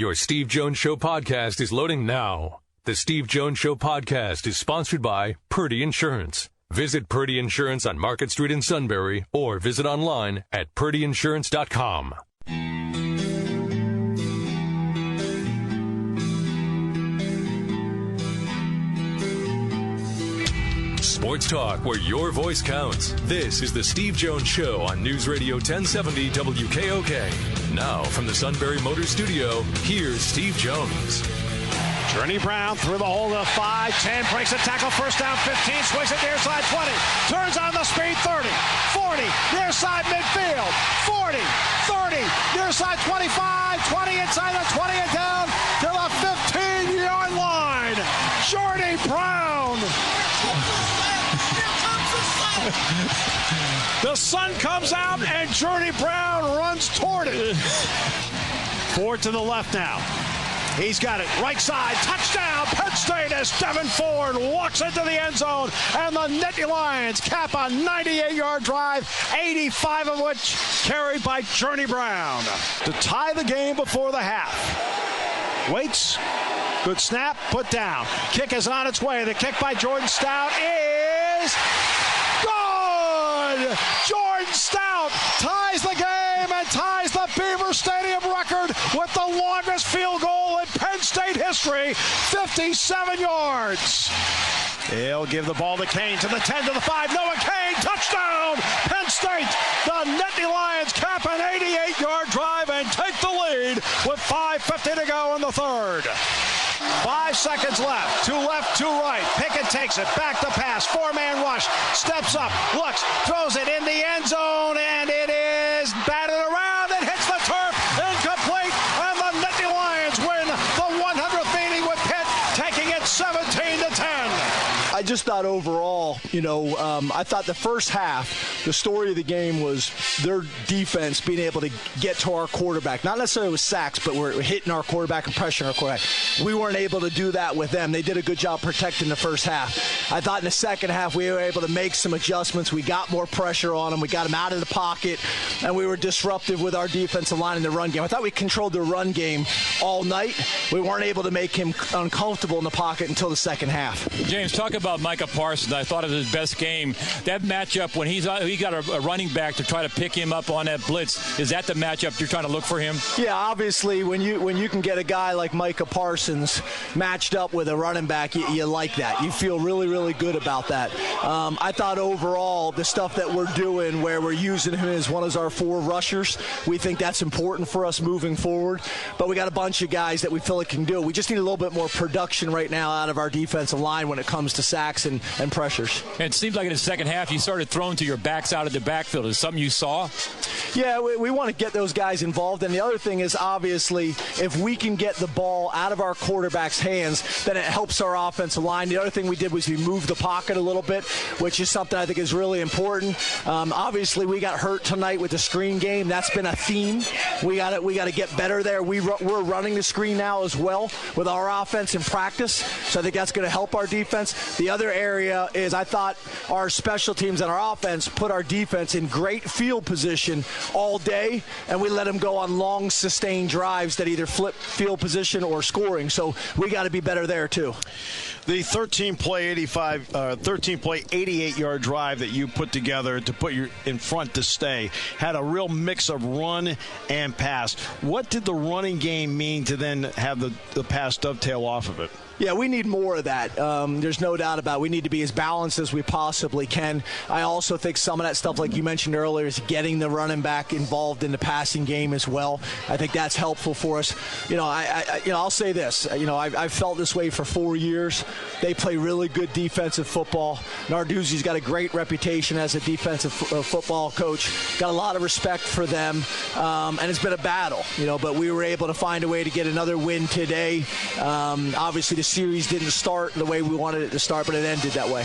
Your Steve Jones Show podcast is loading now. The Steve Jones Show podcast is sponsored by Purdy Insurance. Visit Purdy Insurance on Market Street in Sunbury or visit online at purdyinsurance.com. Sports talk where your voice counts. This is the Steve Jones Show on News Radio 1070 WKOK. Now from the Sunbury Motor Studio, here's Steve Jones. Journey Brown through the hole to 5, 10, breaks a tackle, first down 15, swings it near side 20, turns on the speed 30, 40, near side midfield, 40, 30, near side 25, 20 inside the 20 and down to the 15-yard line. Journey Brown. The sun comes out and Journey Brown runs toward it. Ford to the left now. He's got it. Right side. Touchdown. Penn State as Devin Ford walks into the end zone. And the Nittany Lions cap a 98-yard drive, 85 of which carried by Journey Brown to tie the game before the half. Waits. Good snap. Put down. Kick is on its way. The kick by Jordan Stout is good. Jordan Stout ties the game and ties the Beaver Stadium record with the longest field goal in Penn State history, 57 yards. He'll give the ball to Kane to the 10 to the 5. Noah Kane, touchdown! Penn State, the Nittany Lions cap an 88-yard drive and take the lead with 5:50 to go in the third. 5 seconds left. Two left, two right. Pickett takes it. Back to pass. Four-man rush. Steps up. Looks. Throws it in the end zone. And it is batted around and hits the turf. Incomplete. And the Nittany Lions win the 100th meeting with Pitt, taking it 17-10. I just thought overall, I thought the first half, the story of the game was their defense being able to get to our quarterback. Not necessarily with sacks, but we're hitting our quarterback and pressuring our quarterback. We weren't able to do that with them. They did a good job protecting the first half. I thought in the second half we were able to make some adjustments. We got more pressure on them. We got them out of the pocket, and we were disruptive with our defensive line in the run game. I thought we controlled the run game all night. We weren't able to make him uncomfortable in the pocket until the second half. James, talk about Micah Parsons. I thought it was his best game. That matchup when he got a running back to try to pick him up on that blitz, is that the matchup you're trying to look for him? Yeah, obviously when you can get a guy like Micah Parsons matched up with a running back, you like that. You feel really, really good about that. I thought overall the stuff that we're doing where we're using him as one of our 4 rushers, we think that's important for us moving forward. But we got a bunch of guys that we feel like can do it. We just need a little bit more production right now out of our defensive line when it comes to sacks and pressures. It seems like in the second half you started throwing to your backs out of the backfield. Is something you saw? Yeah, we want to get those guys involved. And the other thing is, obviously, if we can get the ball out of our quarterback's hands, then it helps our offensive line. The other thing we did was we moved the pocket a little bit, which is something I think is really important. Obviously, we got hurt tonight with the screen game. That's been a theme. We got to get better there. We're running the screen now as well with our offense in practice. So I think that's going to help our defense. The other area is I thought our special teams and our offense put our defense in great field position all day, and we let them go on long, sustained drives that either flip field position or scoring. So we got to be better there, too. The 13-play 88-yard drive that you put together to put you in front to stay had a real mix of run and pass. What did the running game mean to then have the pass dovetail off of it? Yeah, we need more of that. There's no doubt about it. We need to be as balanced as we possibly can. I also think some of that stuff, like you mentioned earlier, is getting the running back involved in the passing game as well. I think that's helpful for us. I'll say this. I've felt this way for 4 years. They play really good defensive football. Narduzzi's got a great reputation as a defensive football coach. Got a lot of respect for them, and it's been a battle. But we were able to find a way to get another win today. Obviously, the series didn't start the way we wanted it to start, but it ended that way.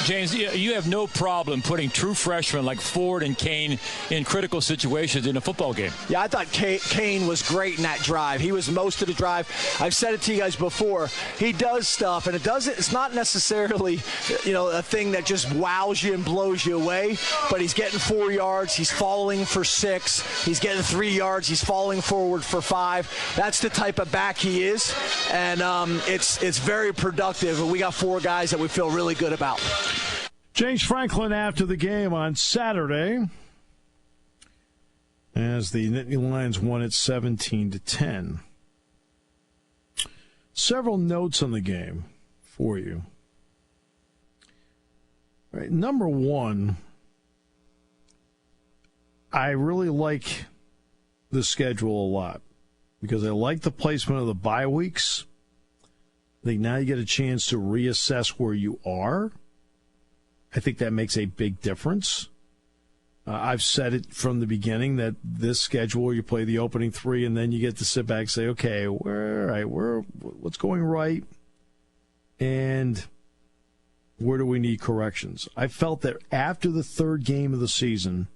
James, you have no problem putting true freshmen like Ford and Kane in critical critical situations in a football game. Yeah, I thought Kane was great in that drive. He was most of the drive. I've said it to you guys before. He does stuff, and it's not necessarily, a thing that just wows you and blows you away, but he's getting 4 yards. He's falling for 6. He's getting 3 yards. He's falling forward for 5. That's the type of back he is, and it's very productive. And we got 4 guys that we feel really good about. James Franklin after the game on Saturday, as the Nittany Lions won it 17-10. Several notes on the game for you. All right, number one, I really like the schedule a lot because I like the placement of the bye weeks. I think now you get a chance to reassess where you are. I think that makes a big difference. I've said it from the beginning that this schedule, you play the opening 3, and then you get to sit back and say, okay, what's going right, and where do we need corrections? I felt that after the 3rd game of the season,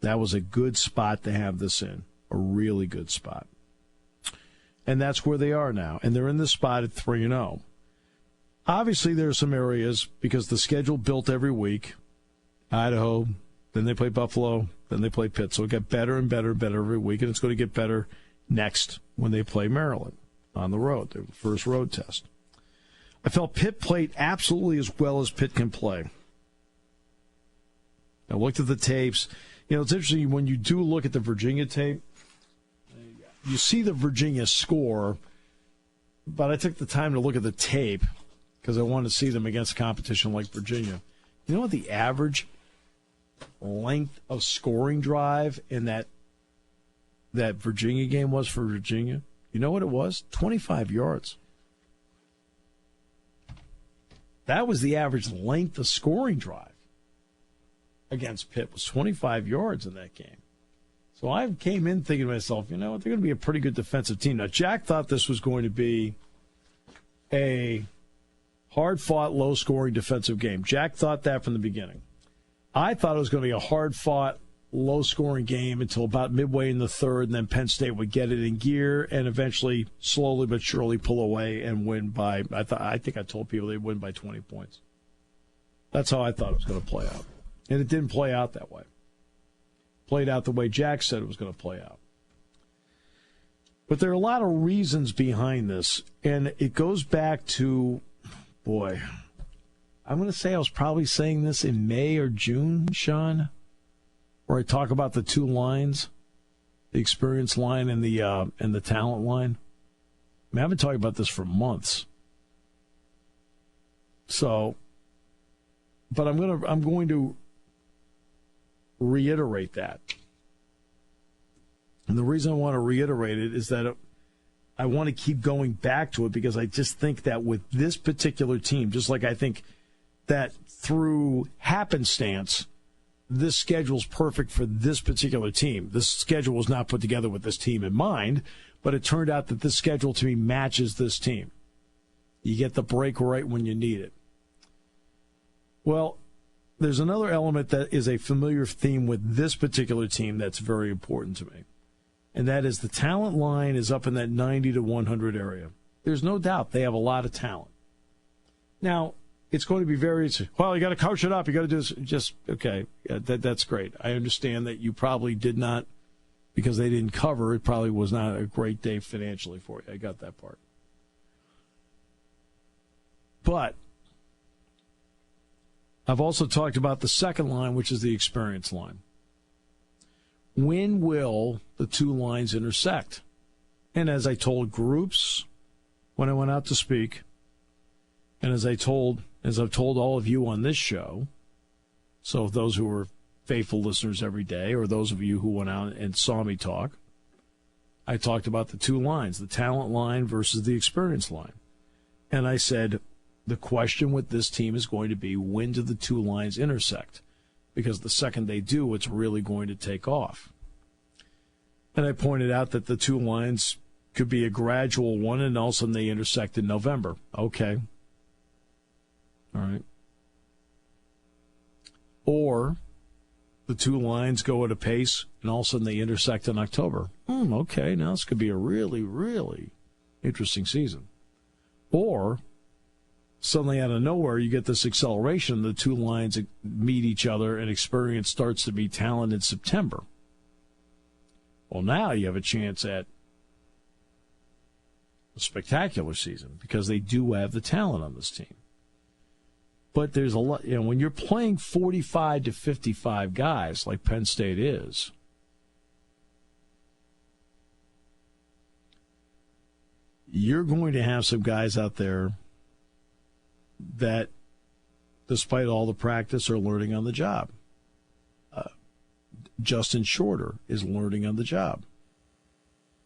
that was a good spot to have this in, a really good spot. And that's where they are now, and they're in this spot at 3-0. Obviously, there are some areas, because the schedule built every week, Idaho, then they play Buffalo, then they play Pitt. So it got better and better and better every week, and it's going to get better next when they play Maryland on the road, their first road test. I felt Pitt played absolutely as well as Pitt can play. I looked at the tapes. It's interesting when you do look at the Virginia tape, you see the Virginia score, but I took the time to look at the tape because I wanted to see them against competition like Virginia. You know what the average length of scoring drive in that Virginia game was for Virginia? You know what it was? 25 yards. That was the average length of scoring drive against Pitt, was 25 yards in that game. So I came in thinking to myself, they're going to be a pretty good defensive team. Now, Jack thought this was going to be a hard-fought, low-scoring defensive game. Jack thought that from the beginning. I thought it was going to be a hard-fought, low-scoring game until about midway in the 3rd, and then Penn State would get it in gear and eventually, slowly but surely, pull away and win by, I think I told people they'd win by 20 points. That's how I thought it was going to play out. And it didn't play out that way. Played out the way Jack said it was going to play out. But there are a lot of reasons behind this, and it goes back to, I'm going to say I was probably saying this in May or June, Sean, where I talk about the 2 lines, the experience line and the talent line. I mean, I've been talking about this for months. So, but I'm going to reiterate that. And the reason I want to reiterate it is that I want to keep going back to it because I just think that with this particular team, just like I think that through happenstance, this schedule's perfect for this particular team. This schedule was not put together with this team in mind, but it turned out that this schedule to me matches this team. You get the break right when you need it. Well, there's another element that is a familiar theme with this particular team that's very important to me, and that is the talent line is up in that 90 to 100 area. There's no doubt they have a lot of talent. Now, it's going to be very, you got to coach it up. You got to do this. Just, okay, yeah, that's great. I understand that you probably did not, because they didn't cover, it probably was not a great day financially for you. I got that part. But I've also talked about the second line, which is the experience line. When will the 2 lines intersect? And as I told groups when I went out to speak, and as I've told all of you on this show, so those who are faithful listeners every day, or those of you who went out and saw me talk, I talked about the 2 lines, the talent line versus the experience line. And I said, the question with this team is going to be, when do the 2 lines intersect? Because the second they do, it's really going to take off. And I pointed out that the 2 lines could be a gradual one, and all of a sudden they intersect in November. Okay. All right. Or the 2 lines go at a pace and all of a sudden they intersect in October. Okay, now this could be a really, really interesting season. Or suddenly out of nowhere, you get this acceleration. The two lines meet each other, and experience starts to meet talent in September. Well, now you have a chance at a spectacular season because they do have the talent on this team. But there's a lot, when you're playing 45 to 55 guys like Penn State is, you're going to have some guys out there that, despite all the practice, are learning on the job. Justin Shorter is learning on the job.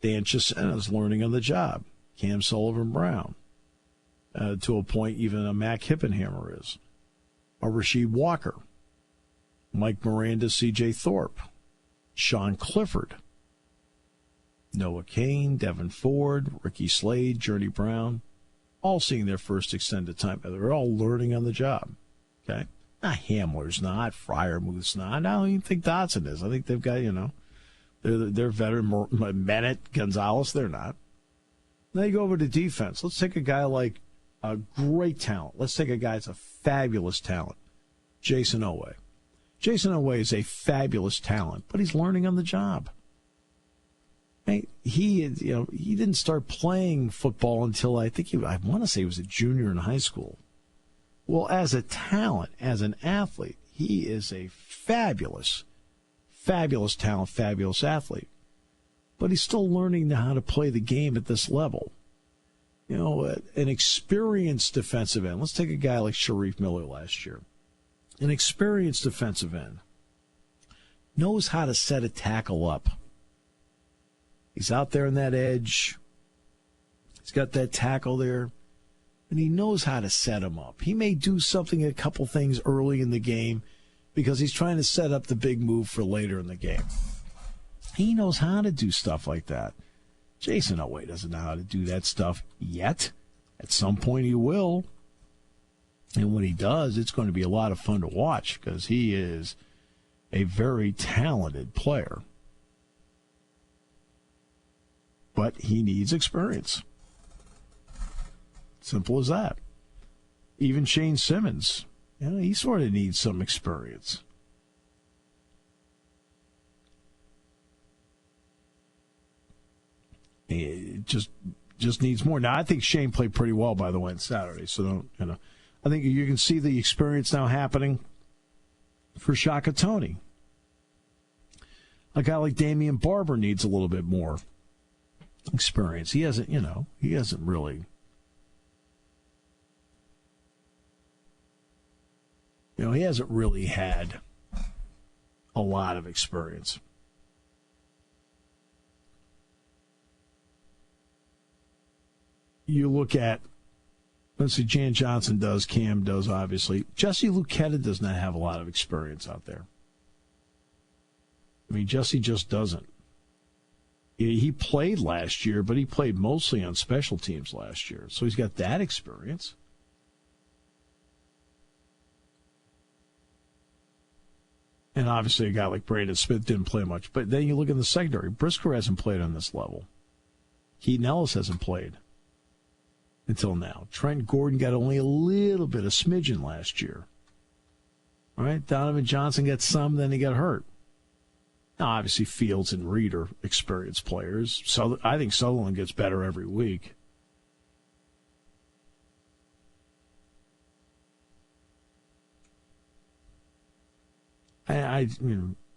Dan Chisena is learning on the job. Cam Sullivan-Brown. To a point, even a Mac Hippenhammer is. A Rasheed Walker. Mike Miranda, C.J. Thorpe. Sean Clifford. Noah Kane, Devin Ford, Ricky Slade, Journey Brown. All seeing their first extended time. They're all learning on the job. Okay? Not Hamler's not. Fryermuth's not. I don't even think Dotson is. I think they've got, they're veteran. Bennett, Gonzalez, they're not. Now you go over to defense. Let's take a guy like a great talent. Let's take a guy that's a fabulous talent. Jason Oweh. Jason Oweh is a fabulous talent, but he's learning on the job. He didn't start playing football until I want to say he was a junior in high school. Well, as a talent, as an athlete, he is a fabulous, fabulous talent, fabulous athlete. But he's still learning how to play the game at this level. An experienced defensive end. Let's take a guy like Sharif Miller last year. An experienced defensive end knows how to set a tackle up. He's out there on that edge. He's got that tackle there. And he knows how to set him up. He may do a couple things early in the game because he's trying to set up the big move for later in the game. He knows how to do stuff like that. Jason Oweh doesn't know how to do that stuff yet. At some point he will. And when he does, it's going to be a lot of fun to watch because he is a very talented player. But he needs experience. Simple as that. Even Shane Simmons, he sort of needs some experience. It just needs more. Now, I think Shane played pretty well, by the way, on Saturday. So I think you can see the experience now happening for Shaka Toney. A guy like Damian Barber needs a little bit more experience. He hasn't really. He hasn't really had a lot of experience. You look at, let's see, Jan Johnson does, Cam does, obviously. Jesse Luketa does not have a lot of experience out there. Jesse just doesn't. He played last year, but he played mostly on special teams last year. So he's got that experience. And obviously a guy like Brandon Smith didn't play much. But then you look in the secondary. Brisker hasn't played on this level. Keaton Ellis hasn't played until now. Trent Gordon got only a little bit, a smidgen last year. All right, Donovan Johnson got some, then he got hurt. Now, obviously, Fields and Reed are experienced players. So I think Sutherland gets better every week.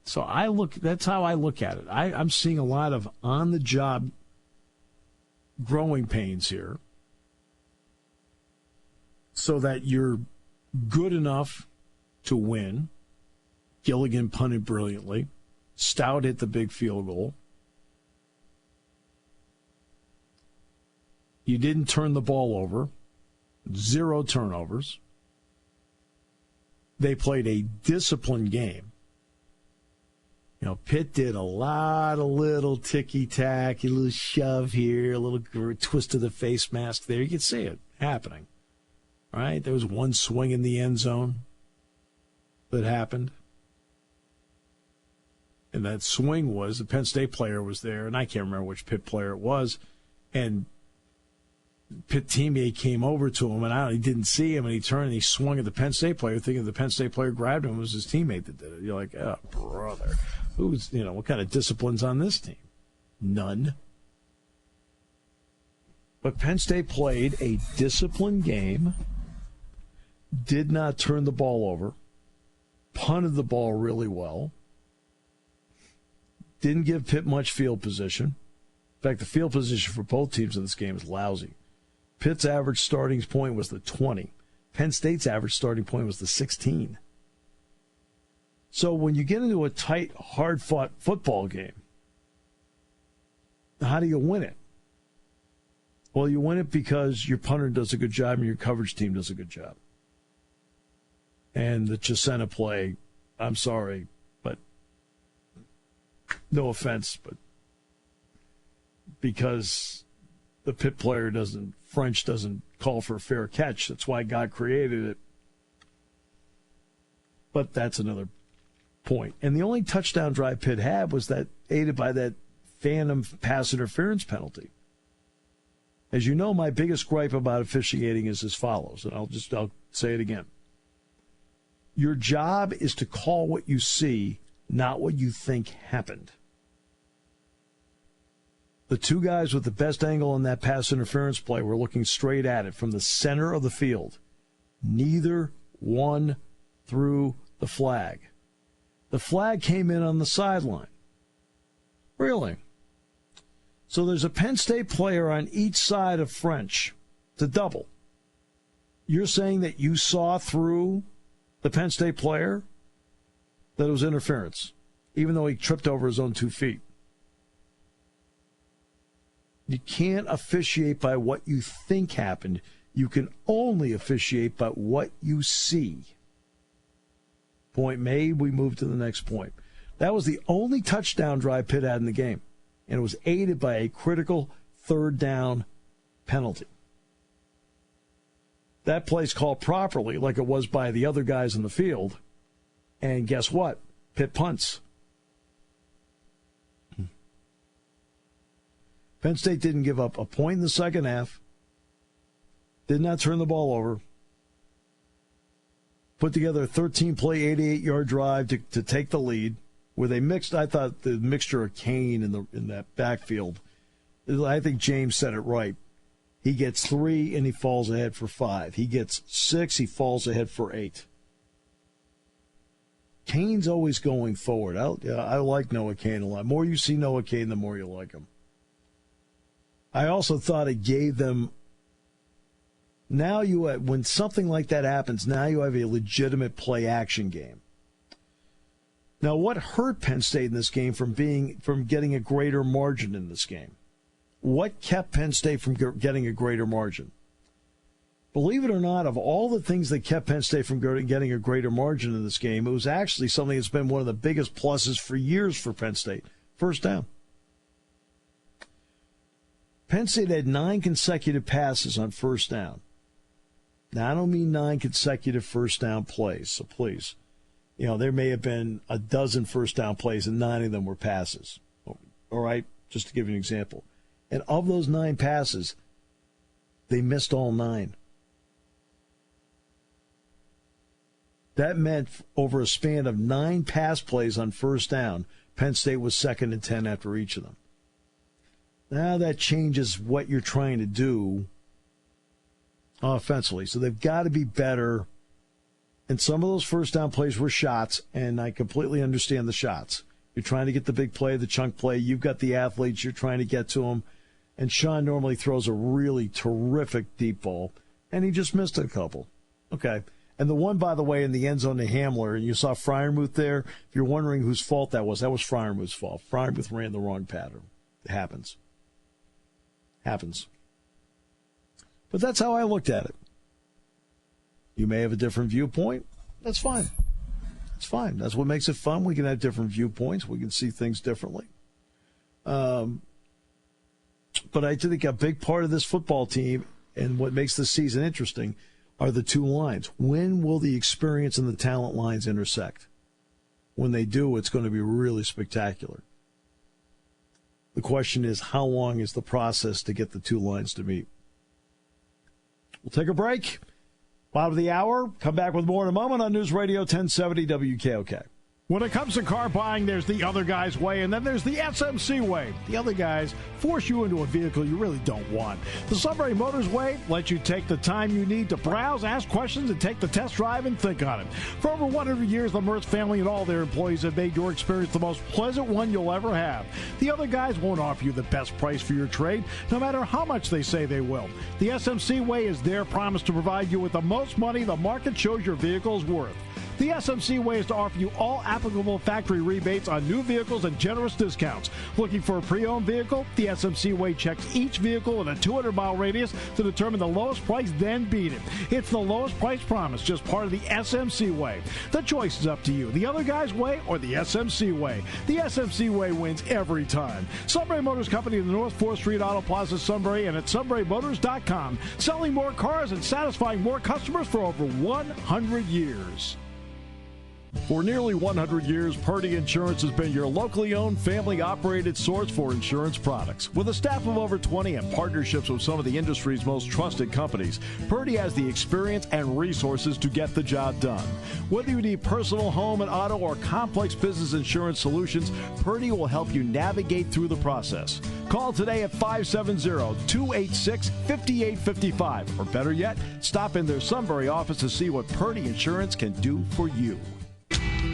So I look. That's how I look at it. I'm seeing a lot of on-the-job growing pains here, so that you're good enough to win. Gilligan punted brilliantly. Stout hit the big field goal. You didn't turn the ball over. 0 turnovers. They played a disciplined game. Pitt did a lot of little ticky-tack, a little shove here, a little twist of the face mask there. You can see it happening. All right? There was one swing in the end zone that happened. And that swing was the Penn State player was there, and I can't remember which Pitt player it was, and Pitt teammate came over to him, and he didn't see him, and he turned and he swung at the Penn State player, thinking the Penn State player grabbed him. It was his teammate that did it. You're like, oh, brother. What kind of discipline's on this team? None. But Penn State played a disciplined game, did not turn the ball over, punted the ball really well, didn't give Pitt much field position. In fact, the field position for both teams in this game is lousy. Pitt's average starting point was the 20. Penn State's average starting point was the 16. So when you get into a tight, hard-fought football game, how do you win it? Well, you win it because your punter does a good job and your coverage team does a good job. And the Chisena play, I'm sorry, but no offense, but because the Pitt player French doesn't call for a fair catch. That's why God created it. But that's another point. And the only touchdown drive Pitt had was that aided by that phantom pass interference penalty. As you know, my biggest gripe about officiating is as follows, and I'll say it again. Your job is to call what you see, not what you think happened. The two guys with the best angle on that pass interference play were looking straight at it from the center of the field. Neither one threw the flag. The flag came in on the sideline. Really? So there's a Penn State player on each side of French. It's a double. You're saying that you saw through the Penn State player that it was interference, even though he tripped over his own 2 feet. You can't officiate by what you think happened. You can only officiate by what you see. Point made, we move to the next point. That was the only touchdown drive Pitt had in the game, and it was aided by a critical third down penalty. That play's called properly, like it was by the other guys in the field, and guess what? Pitt punts. Penn State didn't give up a point in the second half, did not turn the ball over, put together a 13-play, 88-yard drive to take the lead, where they mixed, I thought, the mixture of Kane in that backfield. I think James said it right. He gets 3, and he falls ahead for 5. He gets 6, he falls ahead for 8. Kane's always going forward. I like Noah Kane a lot. The more you see Noah Kane, the more you like him. I also thought it gave them, now when something like that happens, now you have a legitimate play-action game. Now, what hurt Penn State in this game from getting a greater margin in this game? What kept Penn State from getting a greater margin? Believe it or not, of all the things that kept Penn State from getting a greater margin in this game, it was actually something that's been one of the biggest pluses for years for Penn State. First down. Penn State had 9 consecutive passes on first down. Now, I don't mean 9 consecutive first down plays, so please. There may have been a dozen first down plays, and 9 of them were passes. All right, just to give you an example. And of those 9 passes, they missed all 9. That meant over a span of 9 pass plays on first down, Penn State was 2nd and 10 after each of them. Now that changes what you're trying to do offensively. So they've got to be better. And some of those first down plays were shots, and I completely understand the shots. You're trying to get the big play, the chunk play. You've got the athletes. You're trying to get to them. And Sean normally throws a really terrific deep ball, and he just missed a couple. Okay. And the one, by the way, in the end zone to Hamler, and you saw Freiermuth there. If you're wondering whose fault that was Freiermuth's fault. Freiermuth ran the wrong pattern. It happens. But that's how I looked at it. You may have a different viewpoint. That's fine. It's fine. That's what makes it fun. We can have different viewpoints. We can see things differently. But I think a big part of this football team and what makes this season interesting are the 2 lines. When will the experience and the talent lines intersect? when they do, it's going to be really spectacular. The question is, how long is the process to get the two lines to meet? We'll take a break. Bottom of the hour. Come back with more in a moment on News Radio 1070 WKOK. When it comes to car buying, there's the other guy's way, and then there's the SMC way. The other guys force you into a vehicle you really don't want. The Sunbury Motors way lets you take the time you need to browse, ask questions, and take the test drive and think on it. For over 100 years, the Mertz family and all their employees have made your experience the most pleasant one you'll ever have. The other guys won't offer you the best price for your trade, no matter how much they say they will. The SMC way is their promise to provide you with the most money the market shows your vehicle is worth. The SMC way is to offer you all applicable factory rebates on new vehicles and generous discounts. Looking for a pre-owned vehicle? The SMC way checks each vehicle in a 200-mile radius to determine the lowest price, then beat it. It's the lowest price promise, just part of the SMC way. The choice is up to you. The other guy's way or the SMC way. The SMC way wins every time. Sunbury Motors Company in the North 4th Street Auto Plaza, Sunbury, and at sunburymotors.com. Selling more cars and satisfying more customers for over 100 years. For nearly 100 years, Purdy Insurance has been your locally owned, family-operated source for insurance products. With a staff of over 20 and partnerships with some of the industry's most trusted companies, Purdy has the experience and resources to get the job done. Whether you need personal, home, and auto, or complex business insurance solutions, Purdy will help you navigate through the process. Call today at 570-286-5855. Or better yet, stop in their Sunbury office to see what Purdy Insurance can do for you.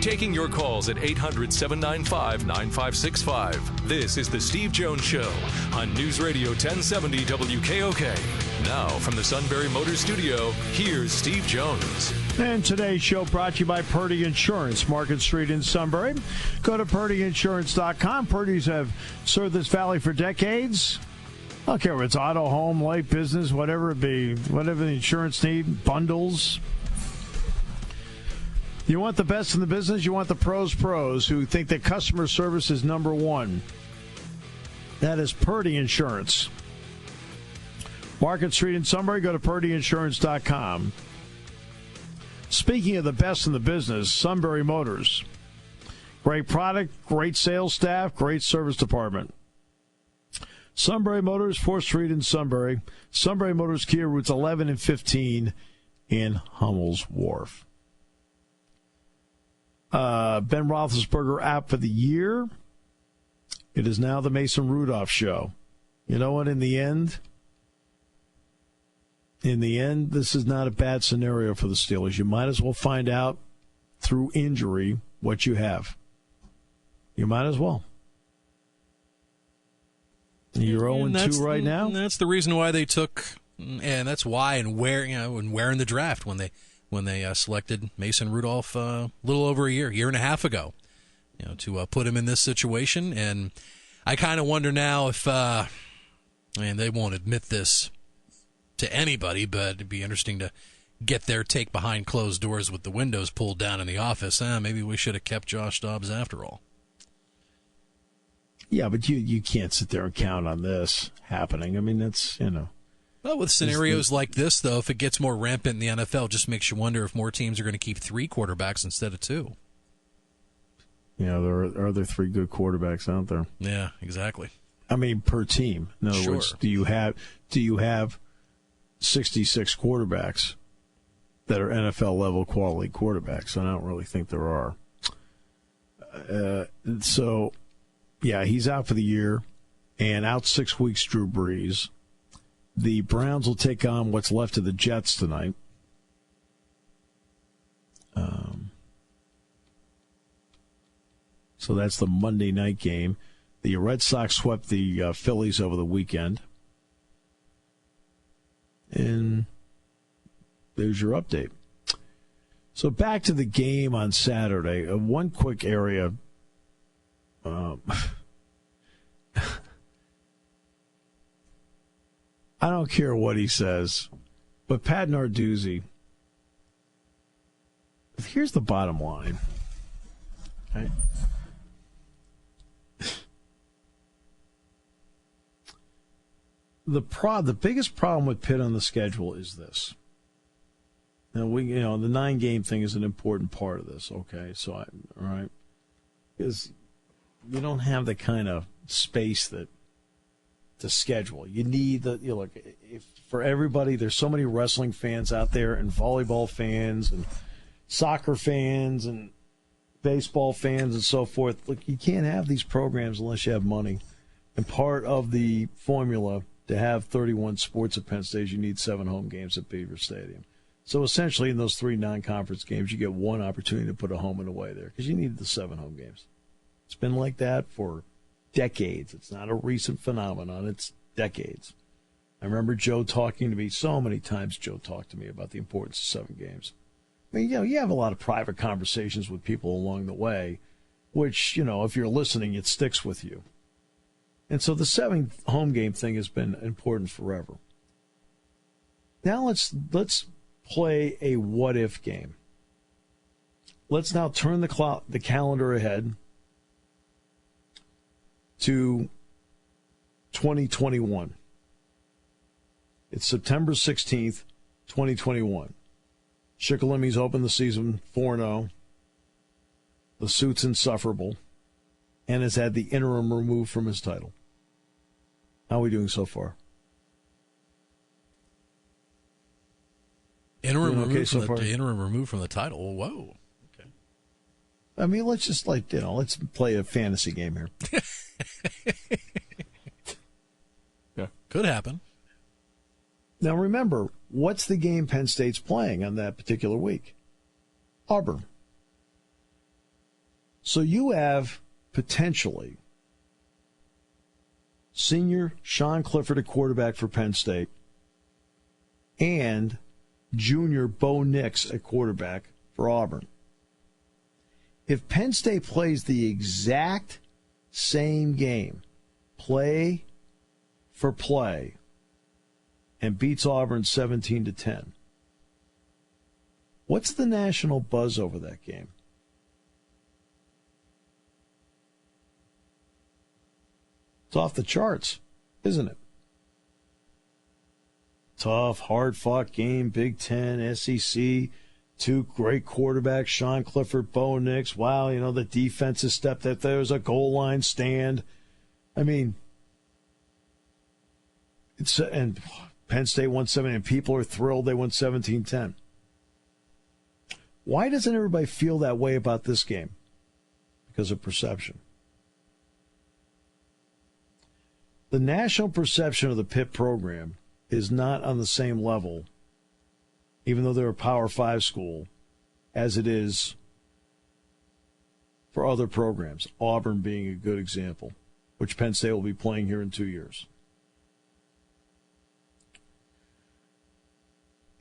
Taking your calls at 800-795-9565. This is the Steve Jones Show on News Radio 1070 WKOK. Now from the Sunbury Motors Studio, here's Steve Jones. And today's show brought to you by Purdy Insurance, Market Street in Sunbury. Go to purdyinsurance.com. Purdy's have served this valley for decades. I don't care if it's auto, home, life, business, whatever it be, whatever the insurance need, bundles. You want the best in the business, you want the pros who think that customer service is number one. That is Purdy Insurance. Market Street in Sunbury, go to purdyinsurance.com. Speaking of the best in the business, Sunbury Motors. Great product, great sales staff, great service department. Sunbury Motors, 4th Street in Sunbury. Sunbury Motors Kia routes 11 and 15 in Hummel's Wharf. Ben Roethlisberger out for the year. It is now the Mason Rudolph show. You know what? In the end, this is not a bad scenario for the Steelers. You might as well find out through injury what you have. You might as well. You're 0-2 right now. That's the reason why they took, and that's why and where in the draft when they selected Mason Rudolph a little over a year and a half ago, to put him in this situation. And I kind of wonder now if, they won't admit this to anybody, but it'd be interesting to get their take behind closed doors with the windows pulled down in the office. Maybe we should have kept Josh Dobbs after all. Yeah, but you can't sit there and count on this happening. I mean, that's, Well, with scenarios like this, though, if it gets more rampant in the NFL, just makes you wonder if more teams are going to keep 3 quarterbacks instead of 2. There are other 3 good quarterbacks out there. Yeah, exactly. I mean, per team. In other words, do you have 66 quarterbacks that are NFL level quality quarterbacks? I don't really think there are. So, yeah, he's out for the year, and out 6 weeks, Drew Brees. The Browns will take on what's left of the Jets tonight. So that's the Monday night game. The Red Sox swept the Phillies over the weekend. And there's your update. So back to the game on Saturday. One quick area. I don't care what he says, but Pat Narduzzi, here's the bottom line. Right? The biggest problem with Pitt on the schedule is this. Now the 9-game thing is an important part of this. Okay, so all right. Because you don't have the kind of space that to schedule. You need look, if for everybody, there's so many wrestling fans out there and volleyball fans and soccer fans and baseball fans and so forth. Look, you can't have these programs unless you have money. And part of the formula to have 31 sports at Penn State, you need 7 home games at Beaver Stadium. So essentially in those 3 non-conference games, you get one opportunity to put a home and away there because you need the 7 home games. It's been like that for decades. It's not a recent phenomenon. It's decades. I remember Joe talking to me so many times. Joe talked to me about the importance of 7 games. I mean, you have a lot of private conversations with people along the way, which, if you're listening, it sticks with you. And so the 7 home game thing has been important forever. Now let's play a what-if game. Let's now turn the calendar ahead to 2021. It's September 16th, 2021. Shikellami's opened the season 4-0. The suit's insufferable and has had the interim removed from his title. How are we doing so far? Interim removed from the title. Whoa. Okay. I mean, let's just let's play a fantasy game here. Yeah, could happen. Now remember, what's the game Penn State's playing on that particular week? Auburn. So you have potentially senior Sean Clifford at quarterback for Penn State and junior Bo Nix at quarterback for Auburn. If Penn State plays the exact same game, play for play, and beats Auburn 17-10, what's the national buzz over that game? It's off the charts, isn't it? Tough, hard-fought game, Big Ten, SEC, 2 great quarterbacks, Sean Clifford, Bo Nix. Wow, the defense has stepped up. There's a goal line stand. I mean, and Penn State won 7, and people are thrilled they won 17-10. Why doesn't everybody feel that way about this game? Because of perception. The national perception of the Pitt program is not on the same level, even though they're a Power 5 school, as it is for other programs, Auburn being a good example, which Penn State will be playing here in 2 years.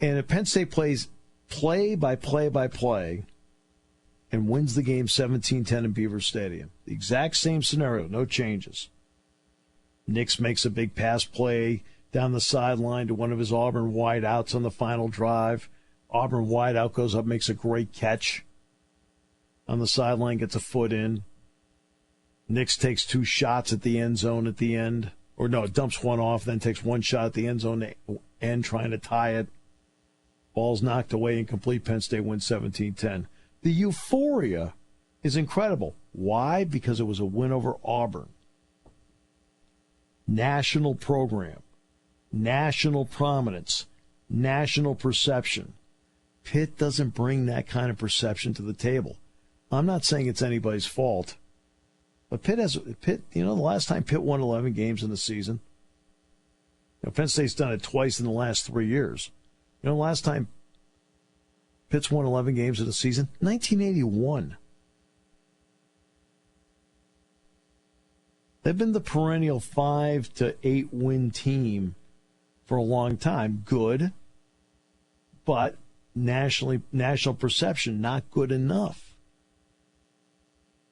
And if Penn State plays play by play by play and wins the game 17-10 in Beaver Stadium, the exact same scenario, no changes. Nix makes a big pass play down the sideline to one of his Auburn wideouts on the final drive. Auburn wideout goes up, makes a great catch on the sideline, gets a foot in. Nix takes 2 shots at the end zone at the end. Or no, dumps one off, then takes 1 shot at the end zone end trying to tie it. Ball's knocked away, incomplete. Penn State wins 17-10. The euphoria is incredible. Why? Because it was a win over Auburn. National program, national prominence, national perception. Pitt doesn't bring that kind of perception to the table. I'm not saying it's anybody's fault, but Pitt, the last time Pitt won 11 games in the season, Penn State's done it twice in the last 3 years. The last time Pitt's won 11 games in the season, 1981. They've been the perennial 5 to 8 win team for a long time. Good, but national perception not good enough.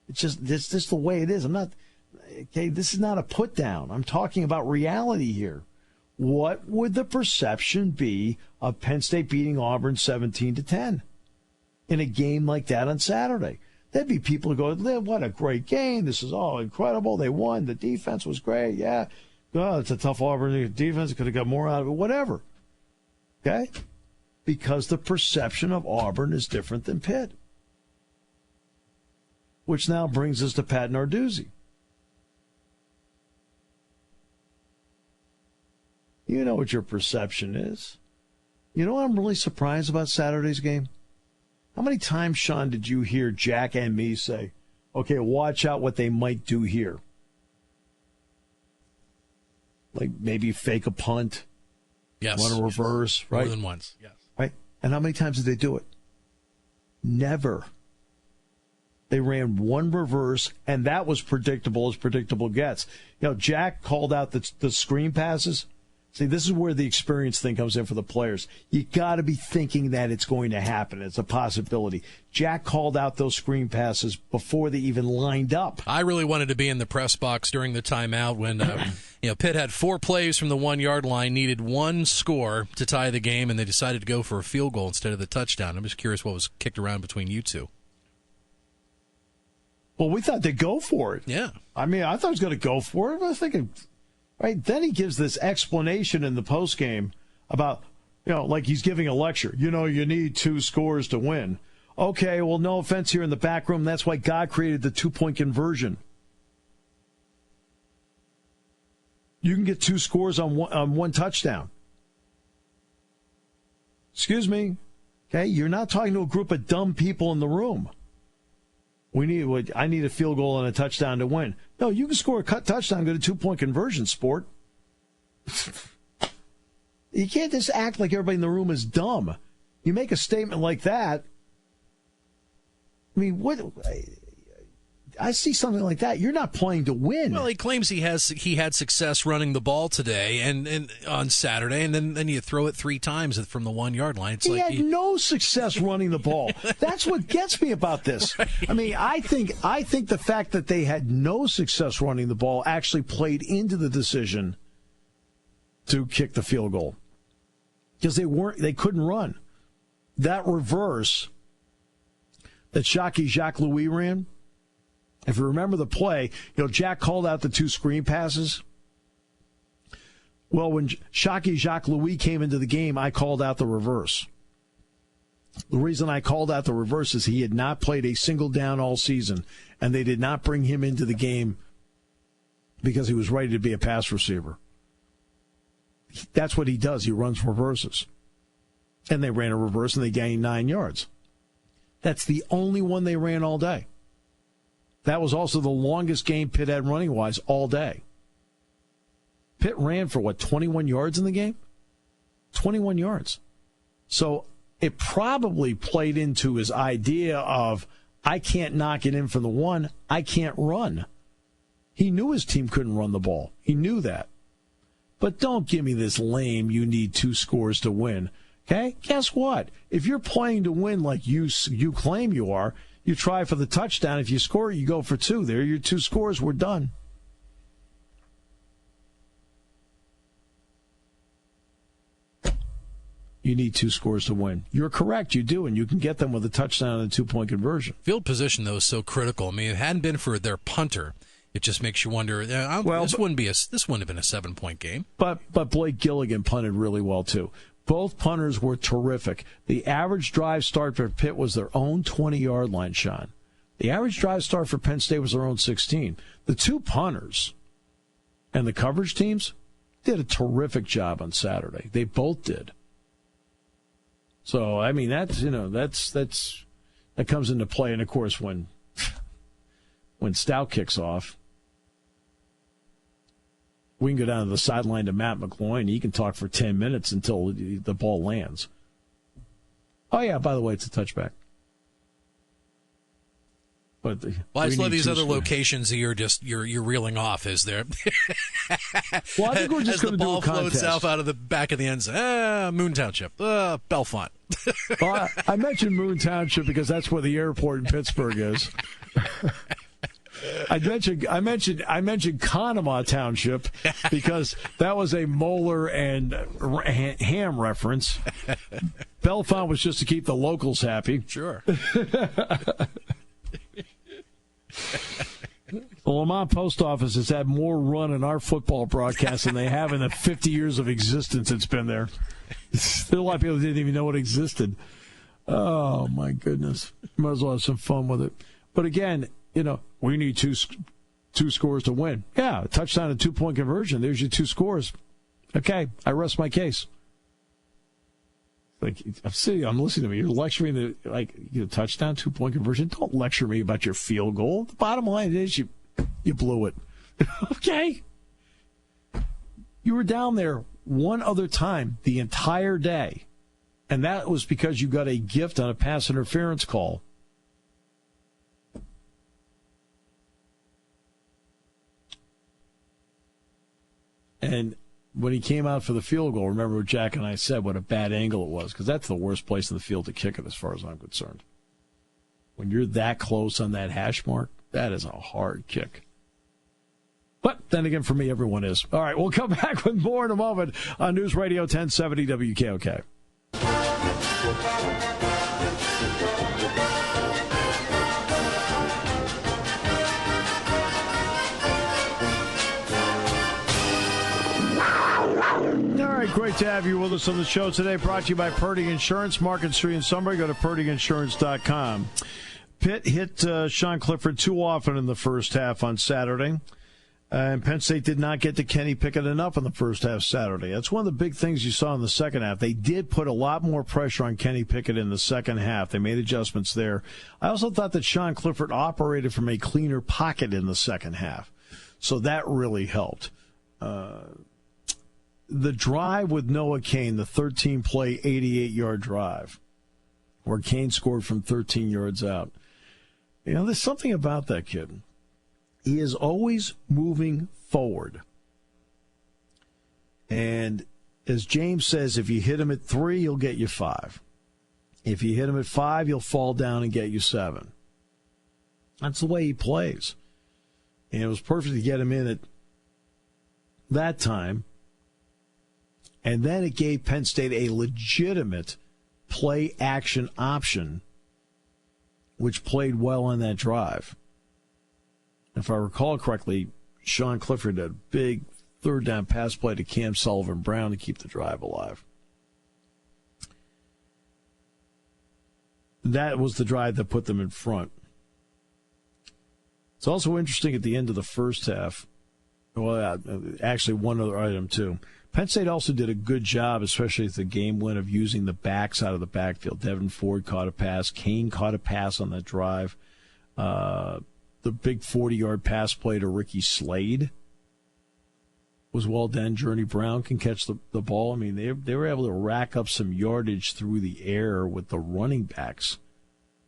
It's just the way it is. This is not a put down. I'm talking about reality here. What would the perception be of Penn State beating Auburn 17-10 in a game like that on Saturday? There'd be people who go, what a great game. This is all incredible. They won. The defense was great. Yeah. Oh, it's a tough Auburn defense. Could have got more out of it. Whatever. Okay? Because the perception of Auburn is different than Pitt. which now brings us to Pat Narduzzi. You know what your perception is. You know what I'm really surprised about Saturday's game? How many times, Sean, did you hear Jack and me say, okay, watch out what they might do here? Like maybe fake a punt. Yes. Run a reverse, right? More than once, yes. Right? And how many times did they do it? Never. They ran one reverse, and that was predictable as predictable gets. You know, Jack called out the screen passes. See, this is where the experience thing comes in for the players. You got to be thinking that it's going to happen. It's a possibility. Jack called out those screen passes before they even lined up. I really wanted to be in the press box during the timeout when Pitt had 4 plays from the 1-yard line, needed 1 score to tie the game, and they decided to go for a field goal instead of the touchdown. I'm just curious what was kicked around between you two. Well, we thought they'd go for it. Yeah. I mean, I thought he was going to go for it. I was thinking, right? Then he gives this explanation in the postgame about, like he's giving a lecture. You need 2 scores to win. Okay, well, no offense here in the back room. That's why God created the 2-point conversion. You can get 2 scores on one touchdown. Excuse me. Okay, you're not talking to a group of dumb people in the room. I need a field goal and a touchdown to win. No, you can score a touchdown, get a 2-point conversion, sport. You can't just act like everybody in the room is dumb. You make a statement like that. I mean, what? I see something like that. You're not playing to win. Well, he claims he had success running the ball today and on Saturday, and then you throw it 3 times from the 1-yard line. He had no success running the ball. That's what gets me about this. Right. I mean, I think the fact that they had no success running the ball actually played into the decision to kick the field goal because they couldn't run. That reverse that Shockey Jacques Louis ran. If you remember the play, Jack called out the 2 screen passes. Well, when Shockey Jacques Louis came into the game, I called out the reverse. The reason I called out the reverse is he had not played a single down all season, and they did not bring him into the game because he was ready to be a pass receiver. That's what he does. He runs reverses. And they ran a reverse, and they gained 9 yards. That's the only one they ran all day. That was also the longest game Pitt had running-wise all day. Pitt ran for, 21 yards in the game? 21 yards. So it probably played into his idea of, I can't knock it in from the 1, I can't run. He knew his team couldn't run the ball. He knew that. But don't give me this lame, you need 2 scores to win. Okay? Guess what? If you're playing to win like you claim you are, you try for the touchdown. If you score, you go for 2. There are your 2 scores. We're done. You need 2 scores to win. You're correct. You do, and you can get them with a touchdown and a 2-point conversion. Field position, though, is so critical. I mean, if it hadn't been for their punter, it just makes you wonder. This wouldn't have been a 7-point game. But Blake Gilligan punted really well too. Both punters were terrific. The average drive start for Pitt was their own 20-yard line, Sean. The average drive start for Penn State was their own 16. The 2 punters and the coverage teams did a terrific job on Saturday. They both did. So, I mean, that comes into play. And, of course, when Stout kicks off, we can go down to the sideline to Matt McGloin. He can talk for 10 minutes until the ball lands. Oh, yeah, by the way, it's a touchback. But I just love these other locations that you're reeling off. Is there? Well, I think we're just going to do a contest. Ball floats out of the back of the end zone. Moon Township, Bellefonte. Well, I mentioned Moon Township because that's where the airport in Pittsburgh is. I mentioned Conemaugh Township because that was a molar and ham reference. Bellefonte was just to keep the locals happy. Sure. The Lamont Post Office has had more run in our football broadcast than they have in the 50 years of existence it's been there. There are a lot of people who didn't even know it existed. Oh, my goodness. Might as well have some fun with it. But again, we need two scores to win. Yeah, a touchdown and 2-point conversion. There's your 2 scores. Okay, I rest my case. Like, I'm listening to me. You're lecturing touchdown, 2-point conversion. Don't lecture me about your field goal. The bottom line is you blew it. Okay? You were down there one other time the entire day, and that was because you got a gift on a pass interference call. And when he came out for the field goal, remember what Jack and I said, what a bad angle it was, because that's the worst place in the field to kick it as far as I'm concerned. When you're that close on that hash mark, that is a hard kick. But then again, for me, everyone is. All right, we'll come back with more in a moment on News Radio 1070 WKOK. All right, great to have you with us on the show today. Brought to you by Purdy Insurance, Market Street in Sunbury. Go to purdyinsurance.com. Pitt hit Sean Clifford too often in the first half on Saturday. And Penn State did not get to Kenny Pickett enough in the first half Saturday. That's one of the big things you saw in the second half. They did put a lot more pressure on Kenny Pickett in the second half. They made adjustments there. I also thought that Sean Clifford operated from a cleaner pocket in the second half. So that really helped. The drive with Noah Cain, the 13-play, 88-yard drive, where Cain scored from 13 yards out. There's something about that kid. He is always moving forward. And as James says, if you hit him at 3, he'll get you 5. If you hit him at 5, he'll fall down and get you 7. That's the way he plays. And it was perfect to get him in at that time. And then it gave Penn State a legitimate play-action option, which played well on that drive. If I recall correctly, Sean Clifford had a big third-down pass play to Cam Sullivan-Brown to keep the drive alive. That was the drive that put them in front. It's also interesting at the end of the first half. Well, actually, one other item, too. Penn State also did a good job, especially at the game win, of using the backs out of the backfield. Devin Ford caught a pass. Cain caught a pass on that drive. The big 40-yard pass play to Ricky Slade was well done. Journey Brown can catch the ball. I mean, they were able to rack up some yardage through the air with the running backs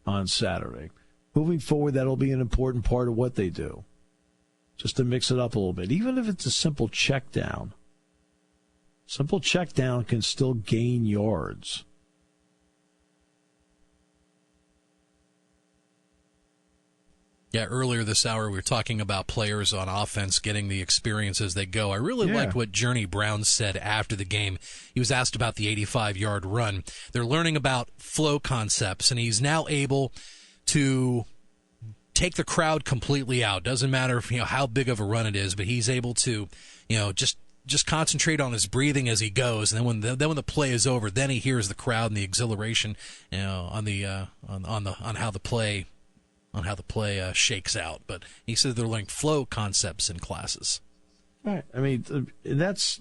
on Saturday. Moving forward, that'll be an important part of what they do, just to mix it up a little bit. Even if it's a simple check down. Simple check down can still gain yards. Yeah, earlier this hour we were talking about players on offense getting the experience as they go. I really liked what Journey Brown said after the game. He was asked about the 85-yard run. They're learning about flow concepts, and he's now able to take the crowd completely out. Doesn't matter how big of a run it is, but he's able to just concentrate on his breathing as he goes, and then when the play is over, then he hears the crowd and the exhilaration, on how the play shakes out. But he said they're learning flow concepts in classes. Right. I mean, that's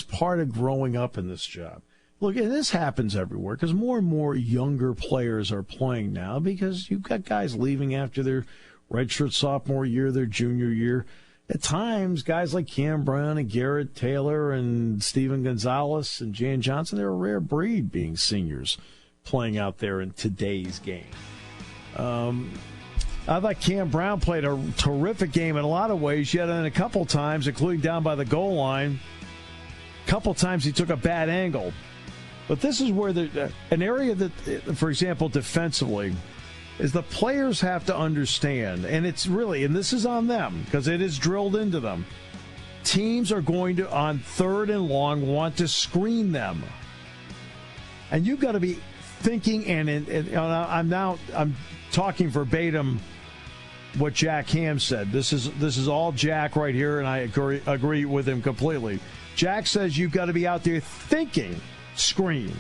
part of growing up in this job. Look, and this happens everywhere because more and more younger players are playing now because you've got guys leaving after their redshirt sophomore year, their junior year. At times, guys like Cam Brown and Garrett Taylor and Steven Gonzalez and Jan Johnson, they're a rare breed being seniors playing out there in today's game. I thought Cam Brown played a terrific game in a lot of ways, yet in a couple times, including down by the goal line, a couple times he took a bad angle. But this is where an area that, for example, defensively, is the players have to understand, and it's really, and this is on them because it is drilled into them, teams are going to, on 3rd and long, want to screen them. And you've got to be thinking, and I'm talking verbatim what Jack Ham said. This is all Jack right here, and I agree with him completely. Jack says you've got to be out there thinking screen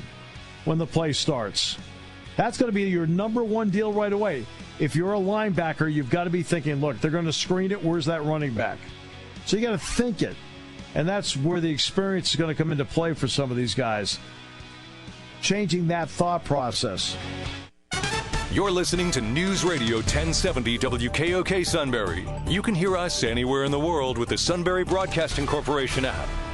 when the play starts. That's going to be your number one deal right away. If you're a linebacker, you've got to be thinking, look, they're going to screen it. Where's that running back? So you got to think it. And that's where the experience is going to come into play for some of these guys. Changing that thought process. You're listening to News Radio 1070 WKOK Sunbury. You can hear us anywhere in the world with the Sunbury Broadcasting Corporation app.